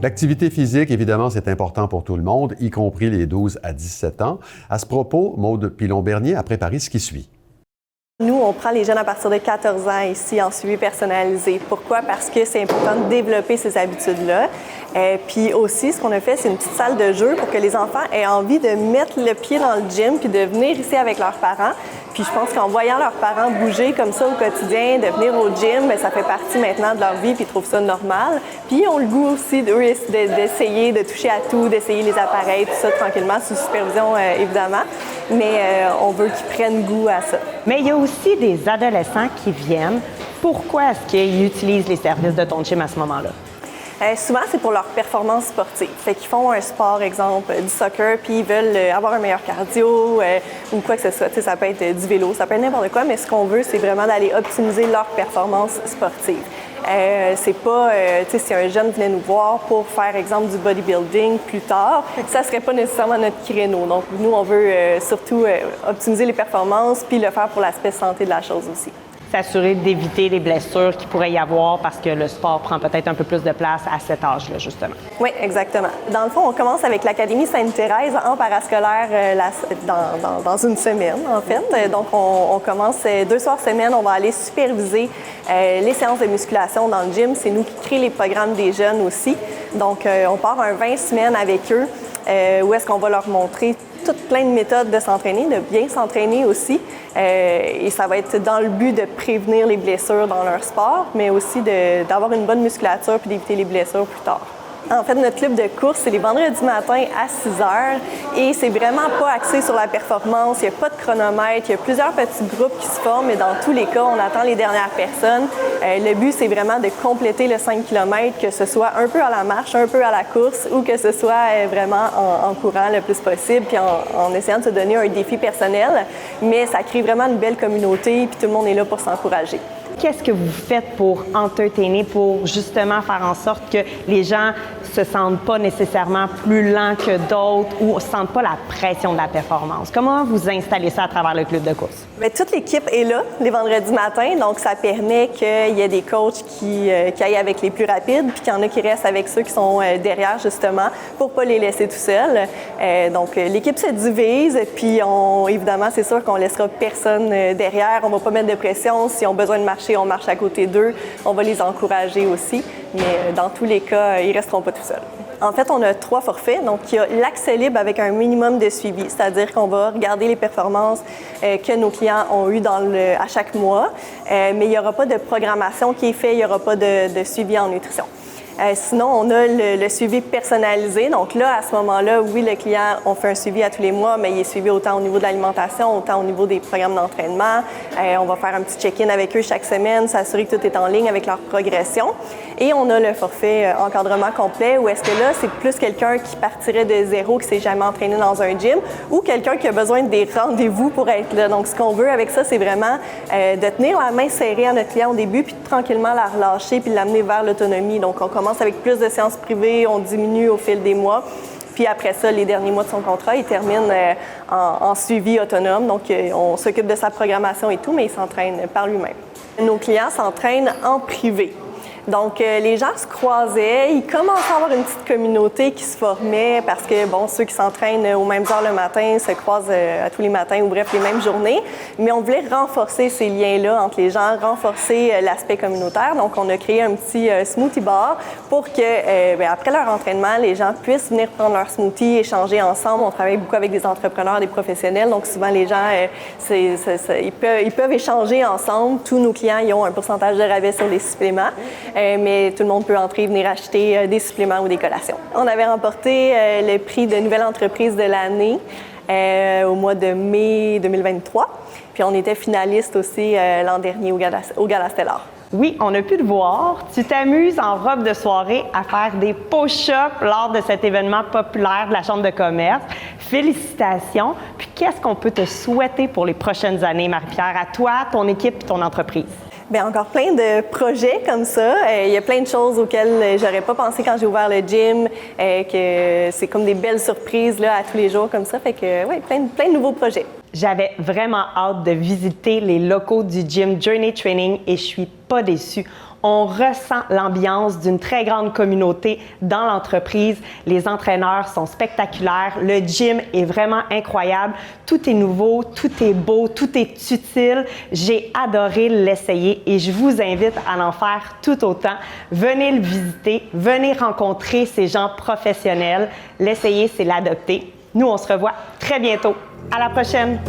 L'activité physique, évidemment, c'est important pour tout le monde, y compris les 12 à 17 ans. À ce propos, Maude Pilon-Bernier a préparé ce qui suit. Nous, on prend les jeunes à partir de 14 ans ici en suivi personnalisé. Pourquoi? Parce que c'est important de développer ces habitudes-là. Puis aussi, ce qu'on a fait, c'est une petite salle de jeu pour que les enfants aient envie de mettre le pied dans le gym puis de venir ici avec leurs parents. Puis je pense qu'en voyant leurs parents bouger comme ça au quotidien, de venir au gym, bien, ça fait partie maintenant de leur vie puis ils trouvent ça normal. Puis ils ont le goût aussi d'essayer, de toucher à tout, d'essayer les appareils, tout ça tranquillement, sous supervision évidemment. Mais on veut qu'ils prennent goût à ça. Mais il y a aussi des adolescents qui viennent. Pourquoi est-ce qu'ils utilisent les services de ton gym à ce moment-là? Souvent, c'est pour leur performance sportive. Fait qu'ils font un sport, exemple, du soccer, puis ils veulent avoir un meilleur cardio ou quoi que ce soit. T'sais, ça peut être du vélo, ça peut être n'importe quoi, mais ce qu'on veut, c'est vraiment d'aller optimiser leur performance sportive. C'est pas, si un jeune venait nous voir pour faire, exemple, du bodybuilding plus tard, ça serait pas nécessairement notre créneau. Donc, nous, on veut surtout optimiser les performances puis le faire pour l'aspect santé de la chose aussi. S'assurer d'éviter les blessures qu'il pourrait y avoir parce que le sport prend peut-être un peu plus de place à cet âge-là, justement. Oui, exactement. Dans le fond, on commence avec l'Académie Sainte-Thérèse en parascolaire dans une semaine, en fait. Donc, on commence 2 soirs semaine. On va aller superviser les séances de musculation dans le gym. C'est nous qui créons les programmes des jeunes aussi. Donc, on part un 20 semaines avec eux où est-ce qu'on va leur montrer toutes plein de méthodes de s'entraîner, de bien s'entraîner aussi. Et ça va être dans le but de prévenir les blessures dans leur sport, mais aussi d'avoir une bonne musculature puis d'éviter les blessures plus tard. En fait, notre club de course, c'est les vendredis matins à 6 heures et c'est vraiment pas axé sur la performance. Il n'y a pas de chronomètre. Il y a plusieurs petits groupes qui se forment, mais dans tous les cas, on attend les dernières personnes. Le but, c'est vraiment de compléter le 5 km, que ce soit un peu à la marche, un peu à la course ou que ce soit vraiment en courant le plus possible puis en essayant de se donner un défi personnel. Mais ça crée vraiment une belle communauté puis tout le monde est là pour s'encourager. Qu'est-ce que vous faites pour entertainer, pour justement faire en sorte que les gens se sentent pas nécessairement plus lents que d'autres ou ne sentent pas la pression de la performance? Comment vous installez ça à travers le club de course? Bien, toute l'équipe est là les vendredis matins, donc ça permet qu'il y ait des coachs qui aillent avec les plus rapides puis qu'il y en a qui restent avec ceux qui sont derrière justement pour pas les laisser tout seuls. Donc l'équipe se divise puis évidemment c'est sûr qu'on laissera personne derrière, on va pas mettre de pression, si on a besoin de marcher, on marche à côté d'eux, on va les encourager aussi, mais dans tous les cas, ils resteront pas tout seuls. En fait, on a 3 forfaits. Donc, il y a l'accès libre avec un minimum de suivi, c'est-à-dire qu'on va regarder les performances que nos clients ont eues à chaque mois, mais il n'y aura pas de programmation qui est faite, il n'y aura pas de suivi en nutrition. Sinon, on a le suivi personnalisé. Donc là, à ce moment-là, oui, le client, on fait un suivi à tous les mois, mais il est suivi autant au niveau de l'alimentation, autant au niveau des programmes d'entraînement. On va faire un petit check-in avec eux chaque semaine, s'assurer que tout est en ligne avec leur progression. Et on a le forfait encadrement complet, où est-ce que là, c'est plus quelqu'un qui partirait de zéro, qui ne s'est jamais entraîné dans un gym, ou quelqu'un qui a besoin des rendez-vous pour être là. Donc, ce qu'on veut avec ça, c'est vraiment de tenir la main serrée à notre client au début, puis de tranquillement la relâcher, puis de l'amener vers l'autonomie. Donc, on commence avec plus de séances privées, on diminue au fil des mois. Puis après ça, les derniers mois de son contrat, il termine en suivi autonome. Donc, on s'occupe de sa programmation et tout, mais il s'entraîne par lui-même. Nos clients s'entraînent en privé. Donc, les gens se croisaient, ils commençaient à avoir une petite communauté qui se formait parce que, bon, ceux qui s'entraînent aux mêmes heures le matin se croisent à tous les matins ou bref, les mêmes journées. Mais on voulait renforcer ces liens-là entre les gens, renforcer l'aspect communautaire. Donc, on a créé un petit smoothie bar pour que, après leur entraînement, les gens puissent venir prendre leur smoothie, échanger ensemble. On travaille beaucoup avec des entrepreneurs, des professionnels. Donc, souvent, les gens, ils peuvent échanger ensemble. Tous nos clients, ils ont un pourcentage de rabais sur les suppléments. Mais tout le monde peut entrer et venir acheter des suppléments ou des collations. On avait remporté le prix de nouvelle entreprise de l'année au mois de mai 2023. Puis on était finaliste aussi l'an dernier au Gala Stellar. Oui, on a pu te voir. Tu t'amuses en robe de soirée à faire des push-ups lors de cet événement populaire de la Chambre de commerce. Félicitations. Puis qu'est-ce qu'on peut te souhaiter pour les prochaines années, Marie-Pierre, à toi, ton équipe et ton entreprise? Bien, encore plein de projets comme ça. Il y a plein de choses auxquelles j'aurais pas pensé quand j'ai ouvert le gym, que c'est comme des belles surprises là, à tous les jours comme ça. Fait que, oui, plein de nouveaux projets. J'avais vraiment hâte de visiter les locaux du gym Journey Training et je suis pas déçue. On ressent l'ambiance d'une très grande communauté dans l'entreprise. Les entraîneurs sont spectaculaires. Le gym est vraiment incroyable. Tout est nouveau, tout est beau, tout est utile. J'ai adoré l'essayer et je vous invite à en faire tout autant. Venez le visiter, venez rencontrer ces gens professionnels. L'essayer, c'est l'adopter. Nous, on se revoit très bientôt. À la prochaine!